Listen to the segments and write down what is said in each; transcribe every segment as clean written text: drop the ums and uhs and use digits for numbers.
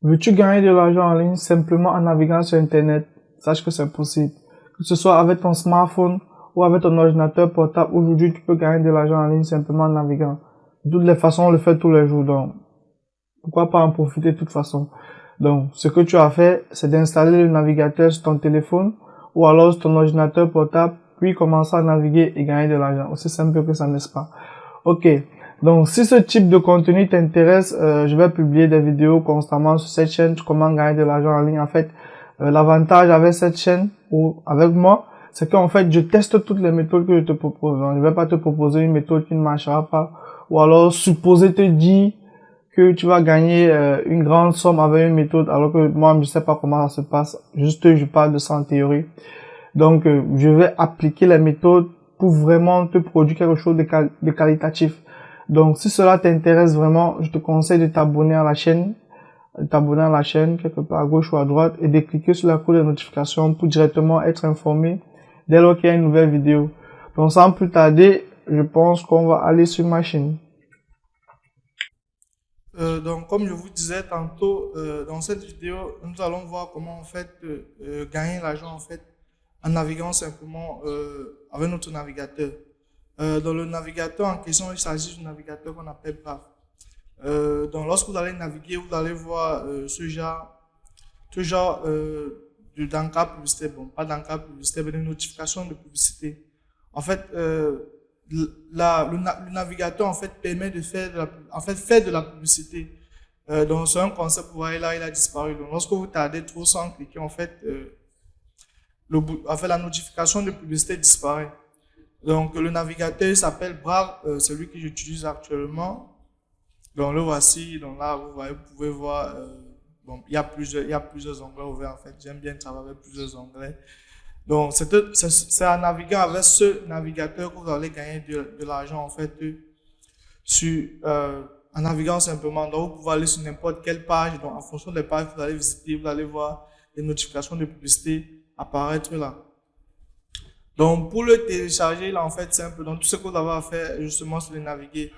Veux-tu gagner de l'argent en ligne simplement en naviguant sur Internet? Sache que c'est possible. Que ce soit avec ton smartphone ou avec ton ordinateur portable, aujourd'hui tu peux gagner de l'argent en ligne simplement en naviguant. De toutes les façons, on le fait tous les jours, donc pourquoi pas en profiter de toute façon. Donc, ce que tu as fait, c'est d'installer le navigateur sur ton téléphone ou alors sur ton ordinateur portable, puis commencer à naviguer et gagner de l'argent. Aussi simple que ça, n'est-ce pas? Ok. Donc, si ce type de contenu t'intéresse, je vais publier des vidéos constamment sur cette chaîne, comment gagner de l'argent en ligne. En fait, l'avantage avec cette chaîne ou avec moi, c'est qu'en fait, je teste toutes les méthodes que je te propose. Donc, je vais pas te proposer une méthode qui ne marchera pas ou alors supposer te dire que tu vas gagner une grande somme avec une méthode alors que moi je sais pas comment ça se passe, juste je parle de ça en théorie. Donc je vais appliquer les méthodes pour vraiment te produire quelque chose de qualitatif. Donc si cela t'intéresse vraiment, je te conseille de t'abonner à la chaîne, quelque part à gauche ou à droite et de cliquer sur la cloche de notification pour directement être informé dès lors qu'il y a une nouvelle vidéo. Donc sans plus tarder, je pense qu'on va aller sur ma chaîne. Donc, comme je vous disais tantôt, dans cette vidéo, nous allons voir comment en fait gagner l'argent en fait en naviguant simplement avec notre navigateur. Dans le navigateur en question, il s'agit du navigateur qu'on appelle Brave. Donc, lorsque vous allez naviguer, vous allez voir ce genre d'encart publicité, bon, pas d'encart publicité, mais de notification de publicité. En fait, le navigateur en fait permet de faire faire de la publicité. Donc c'est un concept, vous voyez là, il a disparu. Donc lorsque vous tardez trop sans cliquer, en fait, la notification de publicité disparaît. Donc le navigateur s'appelle Brave, celui que j'utilise actuellement. Donc le voici. Donc là, vous voyez, vous pouvez voir. Bon, il y a plusieurs onglets ouverts en fait. J'aime bien travailler avec plusieurs onglets. Donc, c'est en naviguant avec ce navigateur que vous allez gagner de l'argent, en fait, en naviguant simplement. Donc, vous pouvez aller sur n'importe quelle page. Donc, en fonction des pages que vous allez visiter, vous allez voir les notifications de publicité apparaître là. Donc, pour le télécharger, là, en fait, simple. Donc, tout ce que vous avez à faire, justement, c'est de naviguer.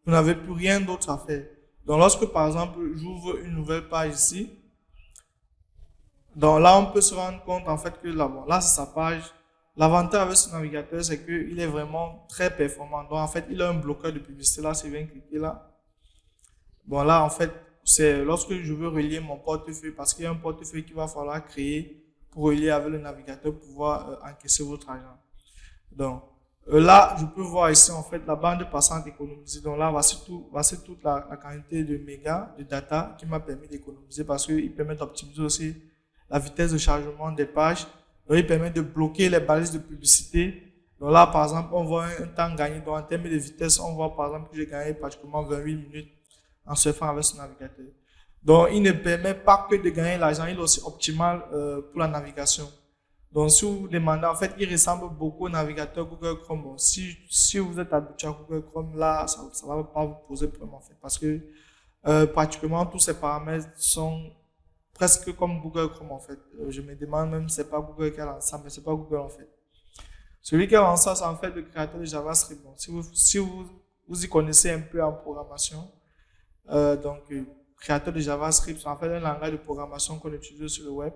Vous n'avez plus rien d'autre à faire. Donc, lorsque, par exemple, j'ouvre une nouvelle page ici, donc là, on peut se rendre compte en fait que là, bon, là c'est sa page. L'avantage avec ce navigateur, c'est qu'il est vraiment très performant. Donc en fait, il a un bloqueur de publicité. Là, si je viens cliquer là. Bon, là, en fait, c'est lorsque je veux relier mon portefeuille, parce qu'il y a un portefeuille qu'il va falloir créer pour relier avec le navigateur pour pouvoir encaisser votre argent. Donc là, je peux voir ici en fait la bande passante économisée. Donc là, voici toute la quantité de mégas de data qui m'a permis d'économiser parce qu'il permet d'optimiser aussi la vitesse de chargement des pages. Donc, il permet de bloquer les balises de publicité. Donc là, par exemple, on voit un temps gagné. Donc en termes de vitesse, on voit par exemple que j'ai gagné pratiquement 28 minutes en surfant avec ce navigateur. Donc, il ne permet pas que de gagner l'argent, il est aussi optimal pour la navigation. Donc, si vous vous demandez, en fait, il ressemble beaucoup au navigateur Google Chrome. Bon, si vous êtes habitué à Google Chrome, là, ça ne va pas vous poser problème, en fait, parce que pratiquement tous ces paramètres sont presque comme Google Chrome, en fait. Je me demande même si c'est pas Google qui a lancé ça, mais c'est pas Google, en fait. Celui qui a lancé ça, c'est en fait le créateur de JavaScript. Bon, vous y connaissez un peu en programmation, créateur de JavaScript, c'est en fait un langage de programmation qu'on utilise sur le web.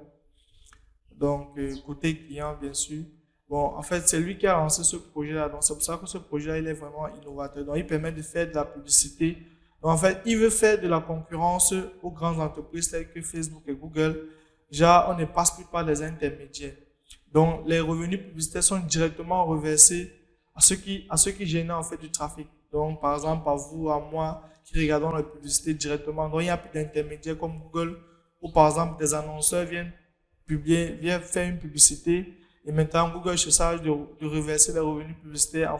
Donc, côté client, bien sûr. Bon, en fait, c'est lui qui a lancé ce projet-là. Donc, c'est pour ça que ce projet-là, il est vraiment innovateur. Donc, il permet de faire de la publicité. Donc, en fait, il veut faire de la concurrence aux grandes entreprises telles que Facebook et Google. Déjà, on ne passe plus par les intermédiaires. Donc, les revenus publicitaires sont directement reversés à ceux qui génèrent en fait du trafic. Donc, par exemple, à vous, à moi, qui regardons la publicité directement. Donc, il n'y a plus d'intermédiaires comme Google, où par exemple, des annonceurs viennent faire une publicité et maintenant Google se charge de reverser les revenus publicitaires en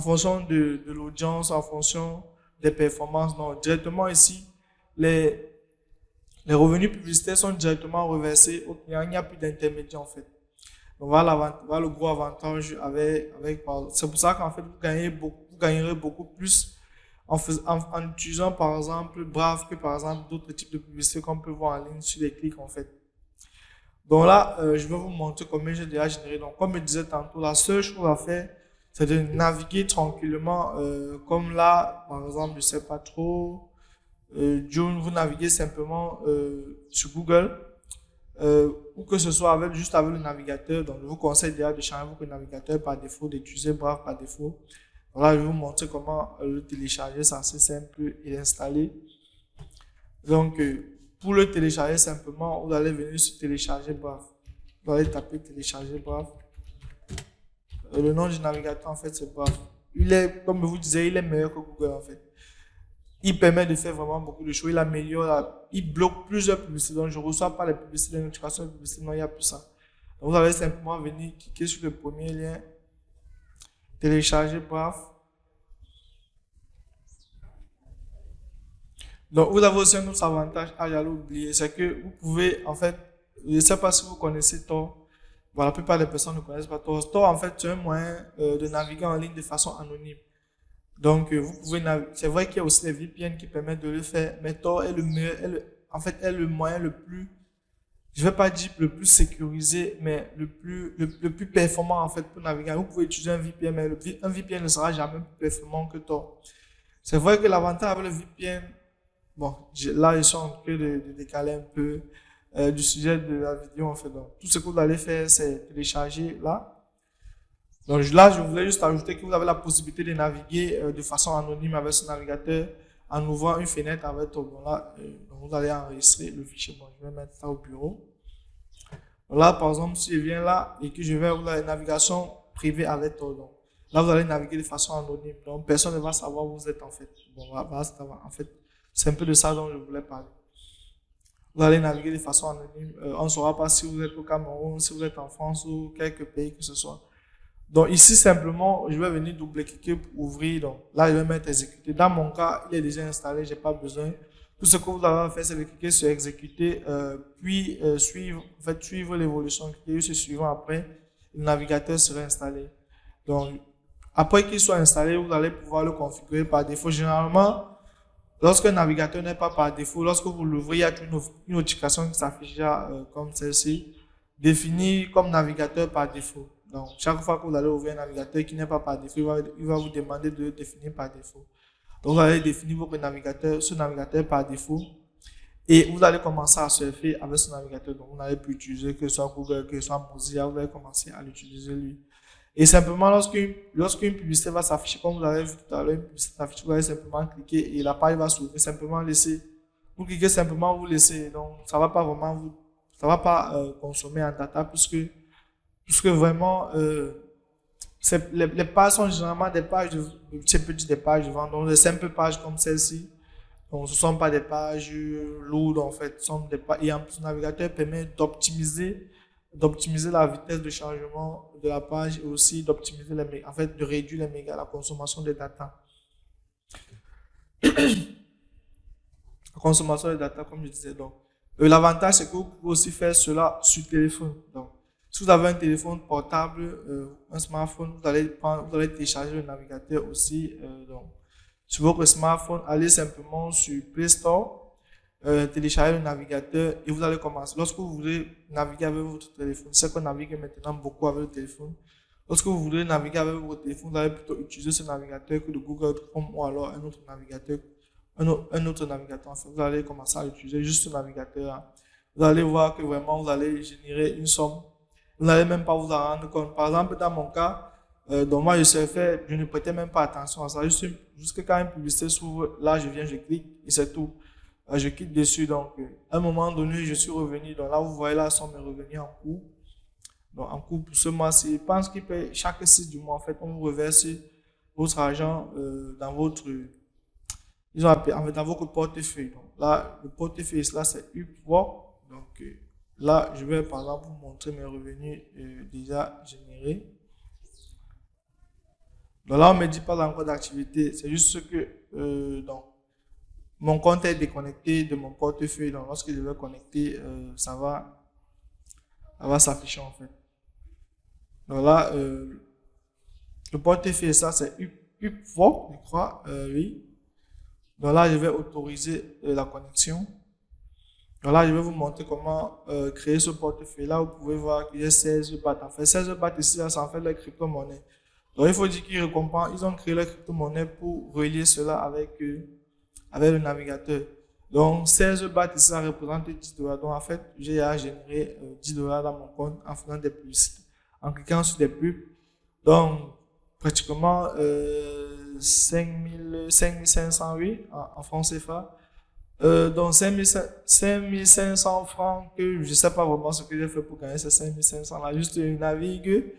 fonction de l'audience, en fonction des performances. Donc, directement ici, les, les revenus publicitaires sont directement reversés au client. Il n'y a plus d'intermédiaire en fait. Donc, voilà le gros avantage c'est pour ça qu'en fait, vous gagnerez beaucoup plus en utilisant par exemple Brave que par exemple d'autres types de publicités qu'on peut voir en ligne sur les clics en fait. Donc là, je vais vous montrer combien j'ai déjà généré. Donc, comme je disais tantôt, la seule chose à faire, c'est de naviguer tranquillement. Comme là, par exemple, je sais pas trop. Vous naviguez simplement sur Google, ou que ce soit juste avec le navigateur. Donc, je vous conseille déjà de changer votre navigateur par défaut, d'utiliser Brave par défaut. Donc là, je vais vous montrer comment le télécharger, c'est assez simple, et l'installer. Donc, pour le télécharger simplement, vous allez venir sur télécharger Brave. Vous allez taper télécharger Brave. Le nom du navigateur, en fait, c'est Brave. Comme je vous disais, il est meilleur que Google, en fait. Il permet de faire vraiment beaucoup de choses. Il améliore, il bloque plusieurs publicités. Donc, je ne reçois pas les publicités, les notifications de publicités. Non, il n'y a plus ça. Donc, vous allez simplement venir cliquer sur le premier lien, télécharger Brave. Donc, vous avez aussi un autre avantage, j'allais oublier, c'est que vous pouvez, en fait, je ne sais pas si vous connaissez Tor. Bon, la plupart des personnes ne connaissent pas Tor. Tor, en fait, c'est un moyen de naviguer en ligne de façon anonyme. Donc, vous pouvez naviguer. C'est vrai qu'il y a aussi les VPN qui permettent de le faire, mais Tor est le meilleur, en fait, est le moyen le plus, je vais pas dire le plus sécurisé, mais le plus performant, en fait, pour naviguer. Vous pouvez utiliser un VPN, mais un VPN ne sera jamais plus performant que Tor. C'est vrai que l'avantage avec le VPN, bon, là, ils sont en train de décaler un peu du sujet de la vidéo, en fait. Donc, tout ce que vous allez faire, c'est télécharger là. Donc là, je voulais juste ajouter que vous avez la possibilité de naviguer de façon anonyme avec ce navigateur en ouvrant une fenêtre avec bon, là, donc vous allez enregistrer le fichier. Bon, je vais mettre ça au bureau. Donc là, par exemple, si je viens là et que je vais ouvrir la navigation privée avec Tor, donc là, vous allez naviguer de façon anonyme. Donc, personne ne va savoir où vous êtes, en fait. Bon, en fait, c'est un peu de ça dont je voulais parler. Vous allez naviguer de façon anonyme. On ne saura pas si vous êtes au Cameroun, si vous êtes en France ou quelque pays que ce soit. Donc ici, simplement, je vais venir double-cliquer pour ouvrir. Donc là, je vais mettre exécuter. Dans mon cas, il est déjà installé, je n'ai pas besoin. Tout ce que vous avez à faire, c'est de cliquer sur exécuter, puis suivre l'évolution. Cliquez sur suivant après, le navigateur sera installé. Donc, après qu'il soit installé, vous allez pouvoir le configurer par défaut. Généralement, lorsqu'un navigateur n'est pas par défaut, lorsque vous l'ouvrez, il y a une notification qui s'affiche comme celle-ci, définie comme navigateur par défaut. Donc, chaque fois que vous allez ouvrir un navigateur qui n'est pas par défaut, il va vous demander de le définir par défaut. Donc, vous allez définir votre navigateur, ce navigateur par défaut, et vous allez commencer à surfer avec ce navigateur. Donc, vous n'allez plus utiliser que ce soit Google, que ce soit Mozilla, vous allez commencer à l'utiliser lui. Et simplement, lorsqu'une publicité va s'afficher, comme vous l'avez vu tout à l'heure, une publicité s'affiche, vous allez simplement cliquer et la page va s'ouvrir. Simplement laisser. Vous cliquez simplement, vous laissez. Donc, ça va pas vraiment ça va pas consommer en data puisque vraiment, les pages sont généralement des pages des pages de vente. Donc, des simples pages comme celle-ci. Donc, ce ne sont pas des pages lourdes, en fait. Ce sont des pages, et en plus, le navigateur permet d'optimiser la vitesse de changement de la page et aussi d'optimiser en fait, de réduire la consommation de data. La consommation de data, comme je disais. Donc, l'avantage, c'est que vous pouvez aussi faire cela sur téléphone. Donc, si vous avez un téléphone portable, un smartphone, vous allez télécharger le navigateur aussi. Donc, sur votre smartphone, allez simplement sur Play Store, télécharger le navigateur et vous allez commencer. Lorsque vous voulez naviguer avec votre téléphone, c'est qu'on navigue maintenant beaucoup avec le téléphone. Lorsque vous voulez naviguer avec votre téléphone, vous allez plutôt utiliser ce navigateur que le Google Chrome ou alors un autre navigateur. Enfin, vous allez commencer à utiliser juste ce navigateur. Vous allez voir que vraiment vous allez générer une somme. Vous n'allez même pas vous en rendre compte. Par exemple, dans mon cas, donc moi je surfais, je ne prêtais même pas attention à ça. Jusque quand une publicité s'ouvre, là je viens, je clique et c'est tout. Je clique dessus. Donc, à un moment donné, je suis revenu. Donc là, vous voyez la somme est revenue en cours. Donc, en cours pour ce mois-ci. Je pense qu'il paye chaque 6 du mois. En fait, on vous reverse votre argent dans votre, dans votre portefeuille. Donc là, le portefeuille, là, c'est Upwork. Donc là, je vais par exemple vous montrer mes revenus déjà générés. Donc là, on ne me dit pas encore d'activité. C'est juste que donc, mon compte est déconnecté de mon portefeuille. Donc lorsque je vais connecter, ça va s'afficher en fait. Donc là, le portefeuille, ça c'est Upwork, je crois. Oui. Donc là, je vais autoriser la connexion. Donc là, je vais vous montrer comment créer ce portefeuille. Là, vous pouvez voir qu'il y a 16 bahts. En fait, 16 bahts ici, là, ça en fait la crypto-monnaie. Donc, il faut dire qu'ils ont créé la crypto-monnaie pour relier cela avec le navigateur. Donc, 16 bahts ici, ça représente 10 dollars. Donc, en fait, j'ai à générer 10 dollars dans mon compte en faisant des publicités, en cliquant sur des pubs. Donc, pratiquement 5 500, oui, en francs CFA. Donc, 5 500 francs que je ne sais pas vraiment ce que j'ai fait pour gagner ces 5 500 là. Juste, je navigue,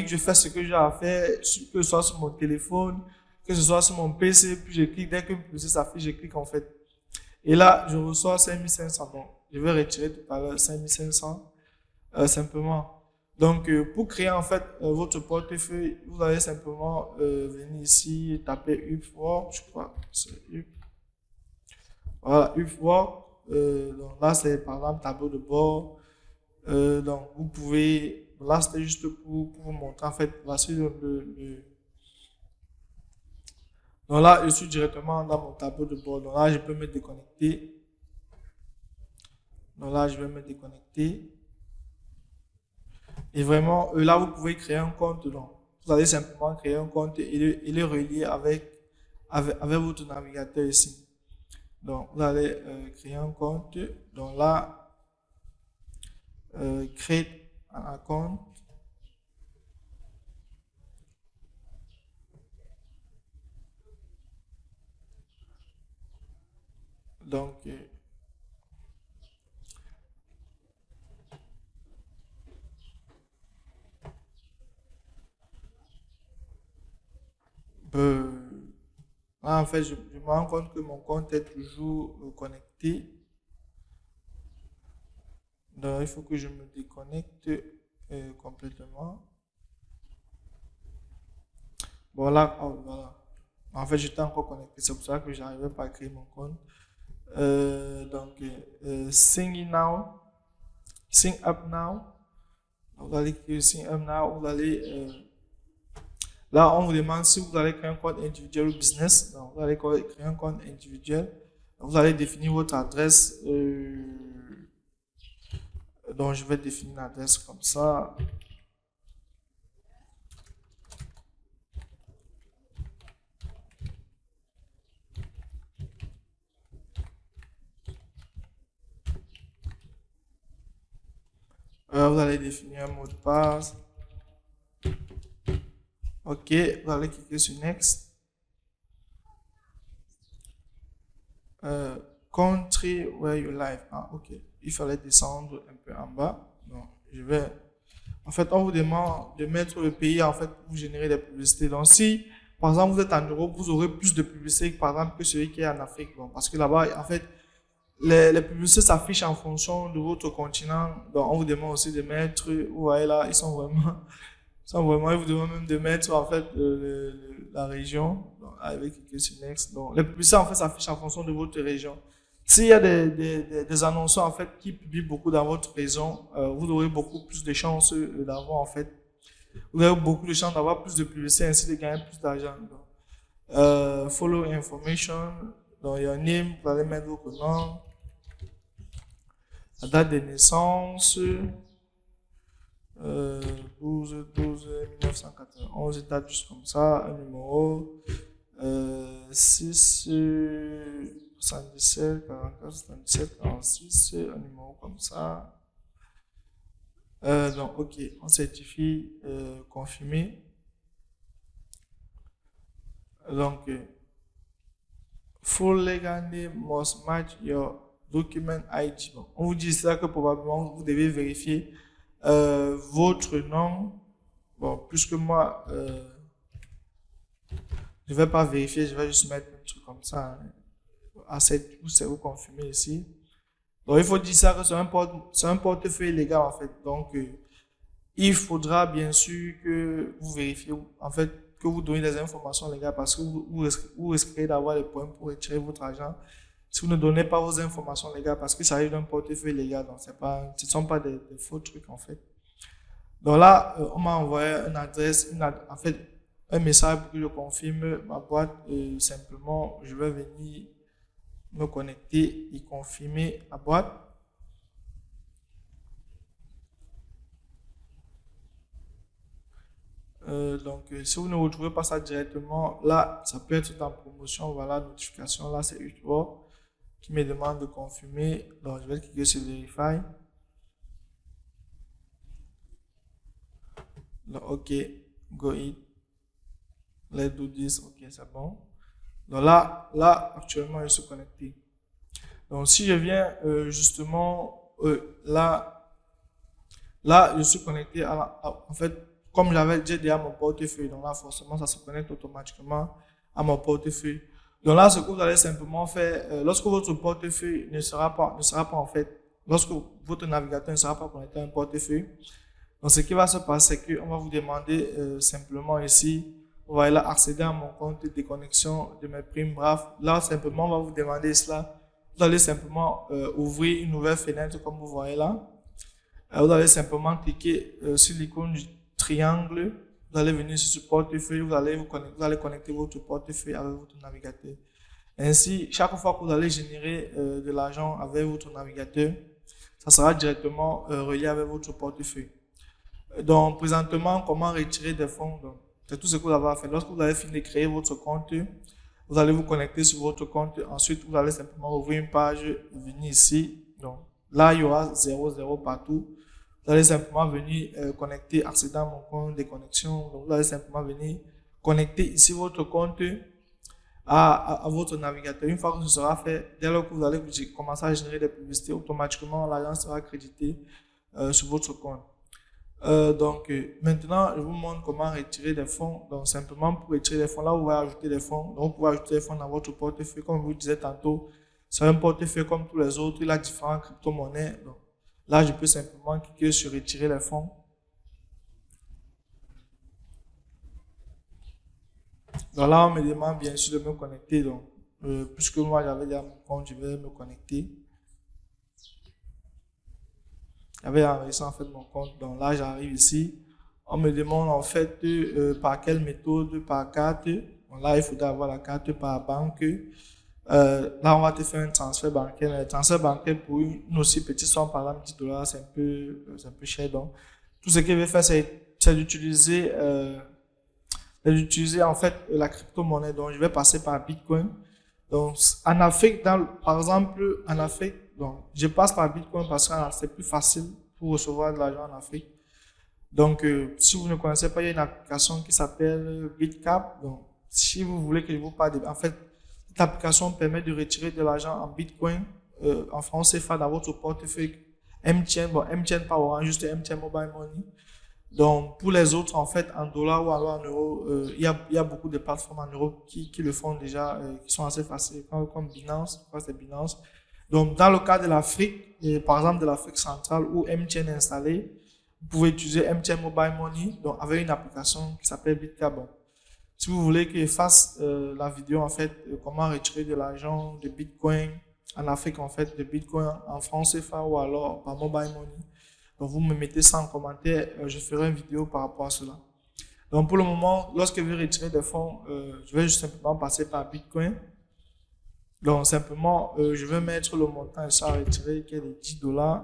je fais ce que j'ai à faire, que ce soit sur mon téléphone, que ce soit sur mon PC, puis je clique, dès que le PC s'affiche, je clique en fait. Et là, je reçois 5 500. Donc, je vais retirer tout à l'heure 5 500 simplement. Donc, pour créer en fait votre portefeuille, vous allez simplement venir ici, taper Upwork, je crois. Voilà, Upwork. Donc là, c'est par exemple tableau de bord. Donc, vous pouvez. Là, c'était juste pour vous montrer en fait. Voici donc là, je suis directement dans mon tableau de bord. Donc là, je peux me déconnecter. Donc là, je vais me déconnecter. Et vraiment, là, vous pouvez créer un compte. Donc, vous allez simplement créer un compte et le relier avec votre navigateur ici. Donc, vous allez créer un compte. Donc là, create un account. Donc, là, en fait, je me rends compte que mon compte est toujours connecté. Donc, il faut que je me déconnecte complètement. Bon, là, oh, voilà. En fait, j'étais encore connecté. C'est pour ça que je n'arrivais pas à créer mon compte. Donc, Sign Now. Sign Up Now. Vous allez cliquer Sign Up Now. Vous allez. Là, on vous demande si vous allez créer un compte individuel ou business. Donc, vous allez créer un compte individuel. Donc, vous allez définir votre adresse. Donc, je vais définir l'adresse comme ça. Vous allez définir un mot de passe. OK, vous allez cliquer sur Next. Country where you live. Ah, OK. Il fallait descendre un peu en bas. Donc, je vais. En fait, on vous demande de mettre le pays en fait pour générer des publicités. Donc, si par exemple vous êtes en Europe, vous aurez plus de publicités par exemple que celui qui est en Afrique. Bon, parce que là-bas, en fait, les publicités s'affichent en fonction de votre continent. Donc, on vous demande aussi de mettre. Vous voyez là, ils sont vraiment. Ils vous demandent même de mettre en fait la région donc, avec Next. Donc, les publicités en fait s'affichent en fonction de votre région. S'il y a des annonceurs en fait qui publient beaucoup dans votre région, vous aurez beaucoup plus de chances d'avoir en fait, vous avez beaucoup de chances d'avoir plus de publicité ainsi de gagner plus d'argent. Follow information, dans your name, vous allez mettre votre nom, la date de naissance. 12/12/1991, date juste comme ça, un numéro 6 77 44 77 46, un numéro comme ça. Donc, ok, on certifie confirmé. Donc, full legal name must match your document ID. Bon, on vous dit ça que probablement vous devez vérifier votre nom. Bon, puisque moi, je ne vais pas vérifier, je vais juste mettre un truc comme ça. À cette c'est vous confirmez ici. Donc, il faut dire ça que c'est un portefeuille légal en fait. Donc, il faudra bien sûr que vous vérifiez, en fait, que vous donnez des informations légales parce que vous risquez d'avoir des problèmes pour retirer votre argent si vous ne donnez pas vos informations légales parce que ça arrive d'un portefeuille légal. Donc, ce ne sont pas des faux trucs en fait. Donc là, on m'a envoyé une adresse, en fait, un message pour que je confirme ma boîte. Simplement, je vais venir me connecter et confirmer la boîte. Donc, si vous ne retrouvez pas ça directement, là, ça peut être en promotion. Voilà, notification, là, c'est Upwork. qui me demande de confirmer. Donc, je vais cliquer sur Verify. Donc, OK, go it. Let's do this. OK, c'est bon. Donc là, actuellement, je suis connecté. Donc, si je viens justement là, je suis connecté en fait, comme j'avais déjà mon portefeuille. Donc là, forcément, ça se connecte automatiquement à mon portefeuille. Donc là, ce que vous allez simplement faire, lorsque votre portefeuille ne sera pas en fait, lorsque votre navigateur ne sera pas connecté à un portefeuille, donc ce qui va se passer, c'est qu'on va vous demander simplement ici, vous voyez là, accéder à mon compte de déconnexion de mes primes. Bref, là, simplement, on va vous demander cela. Vous allez simplement ouvrir une nouvelle fenêtre, comme vous voyez là. Vous allez simplement cliquer sur l'icône du triangle. Vous allez venir sur ce portefeuille. Vous allez connecter votre portefeuille avec votre navigateur. Ainsi, chaque fois que vous allez générer de l'argent avec votre navigateur, ça sera directement relié avec votre portefeuille. Donc, présentement, comment retirer des fonds? C'est tout ce que vous avez à faire. Lorsque vous avez fini de créer votre compte, vous allez vous connecter sur votre compte. Ensuite, vous allez simplement ouvrir une page, venir ici. Donc, là, il y aura 00 partout. Vous allez simplement venir connecter, accéder à mon compte de connexion. Donc, vous allez simplement venir connecter ici votre compte à votre navigateur. Une fois que ce sera fait, dès lors que vous allez commencer à générer des publicités, automatiquement, l'argent sera crédité sur votre compte. Maintenant, je vous montre comment retirer des fonds. Donc, simplement pour retirer des fonds, là, vous pouvez ajouter des fonds. Donc, vous pouvez ajouter des fonds dans votre portefeuille. Comme je vous disais tantôt, c'est un portefeuille comme tous les autres. Il a différentes crypto-monnaies. Donc, là, je peux simplement cliquer sur retirer les fonds. Donc, là, on me demande bien sûr de me connecter. Donc, puisque moi, j'avais déjà mon compte, je vais me connecter. J'avais enregistré en fait mon compte. Donc là, j'arrive ici. On me demande en fait par quelle méthode, par carte. Donc là, il faudra avoir la carte par banque. Là, on va te faire un transfert bancaire. Le transfert bancaire pour une aussi petite somme, par exemple 10 $, c'est un peu cher. Donc, tout ce que je vais faire, c'est d'utiliser en fait la crypto-monnaie. Donc, je vais passer par Bitcoin. Donc, en Afrique, par exemple, en Afrique, donc, je passe par Bitcoin parce que c'est plus facile pour recevoir de l'argent en Afrique. Donc, si vous ne connaissez pas, il y a une application qui s'appelle BitCap. Donc, si vous voulez que je vous parle en fait, cette application permet de retirer de l'argent en Bitcoin, en francs CFA dans votre portefeuille MTN. Bon, MTN pas Orange, juste MTN Mobile Money. Donc, pour les autres, en fait, en dollars ou en euros, il y a beaucoup de plateformes en euros qui le font déjà, qui sont assez faciles, comme Binance. Je crois que c'est Binance. Donc, dans le cas de l'Afrique, par exemple de l'Afrique centrale où MTN est installé, vous pouvez utiliser MTN Mobile Money, donc avec une application qui s'appelle BitCap. Bon. Si vous voulez que je fasse la vidéo, en fait, comment retirer de l'argent de Bitcoin en Afrique, en fait, de Bitcoin en francs CFA ou alors par Mobile Money, donc vous me mettez ça en commentaire, je ferai une vidéo par rapport à cela. Donc, pour le moment, lorsque je vais retirer des fonds, je vais juste simplement passer par Bitcoin. Donc, simplement, je vais mettre le montant à retirer qui est de 10 $.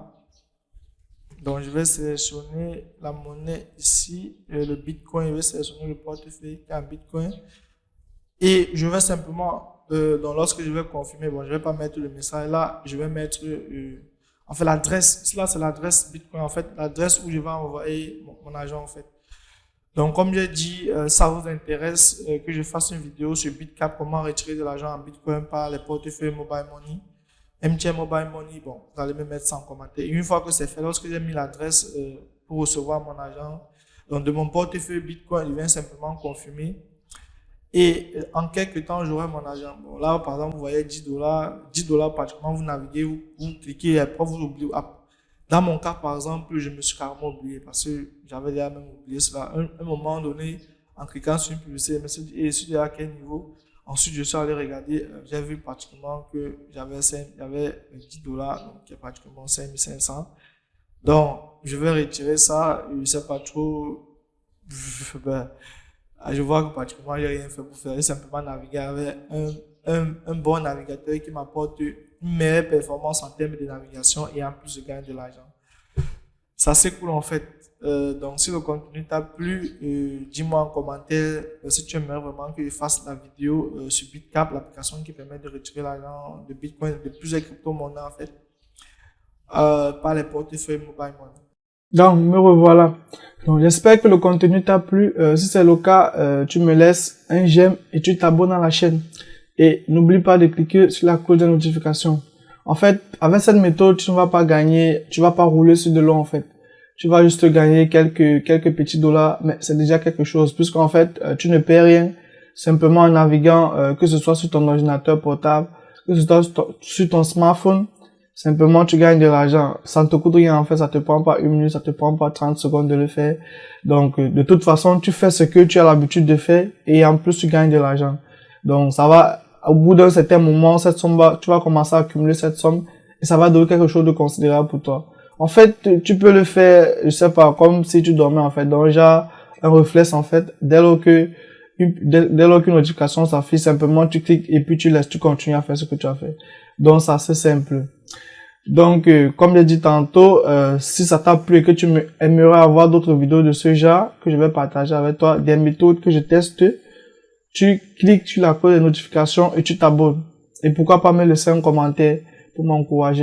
Donc, je vais sélectionner la monnaie ici, le Bitcoin. Je vais sélectionner le portefeuille qui est en Bitcoin. Et je vais simplement, donc lorsque je vais confirmer, bon, je ne vais pas mettre le message là, je vais mettre, en fait, l'adresse. Là, c'est l'adresse Bitcoin, en fait, l'adresse où je vais envoyer mon argent, en fait. Donc, comme j'ai dit, ça vous intéresse que je fasse une vidéo sur BitCap, comment retirer de l'argent en Bitcoin par les portefeuilles Mobile Money, MTN Mobile Money. Bon, vous allez me mettre ça en commentaire. Et une fois que c'est fait, lorsque j'ai mis l'adresse pour recevoir mon argent, donc de mon portefeuille Bitcoin, je viens simplement confirmer. Et en quelques temps, j'aurai mon argent. Bon, là, par exemple, vous voyez 10 $, 10 $, pratiquement, vous naviguez, vous cliquez, et après vous oubliez. Dans mon cas, par exemple, je me suis carrément oublié parce que j'avais déjà même oublié cela. Un moment donné, en cliquant sur une publicité, je me suis dit, et je suis déjà à quel niveau? Ensuite, je suis allé regarder, j'ai vu pratiquement que j'avais 10 $, donc qui est pratiquement 5500. Donc, je vais retirer ça, je ne sais pas trop, ben, je vois que pratiquement, j'ai rien fait pour faire. J'ai simplement naviguer avec un bon navigateur qui m'apporte une meilleure performance en termes de navigation et en plus, je gagne de l'argent. Ça c'est cool en fait. Donc, si le contenu t'a plu, dis-moi en commentaire si tu aimerais vraiment que je fasse la vidéo sur Bitcap, l'application qui permet de retirer l'argent de Bitcoin, de plusieurs crypto-monnaies en fait, par les portefeuilles mobile money. Donc, me revoilà. Donc, j'espère que le contenu t'a plu. Si c'est le cas, tu me laisses un j'aime et tu t'abonnes à la chaîne. Et n'oublie pas de cliquer sur la cloche de notification. En fait, avec cette méthode, tu ne vas pas gagner, tu vas pas rouler sur de l'eau en fait. Tu vas juste gagner quelques petits dollars, mais c'est déjà quelque chose, puisqu'en fait, tu ne paies rien, simplement en naviguant, que ce soit sur ton ordinateur portable, que ce soit sur ton smartphone, simplement tu gagnes de l'argent. Ça ne te coûte rien en fait, ça te prend pas 1 minute, ça te prend pas 30 secondes de le faire. Donc, de toute façon, tu fais ce que tu as l'habitude de faire, et en plus, tu gagnes de l'argent. Donc, ça va, au bout d'un certain moment, cette somme tu vas commencer à accumuler cette somme, et ça va donner quelque chose de considérable pour toi. En fait, tu peux le faire, je sais pas, comme si tu dormais en fait. Donc, genre, un réflexe en fait, dès lors qu'une notification s'affiche, simplement tu cliques et puis tu laisses, tu continues à faire ce que tu as fait. Donc, ça c'est simple. Donc, comme j'ai dit tantôt, si ça t'a plu et que tu aimerais avoir d'autres vidéos de ce genre que je vais partager avec toi, des méthodes que je teste, tu cliques sur la cloche de notification et tu t'abonnes. Et pourquoi pas me laisser un commentaire pour m'encourager.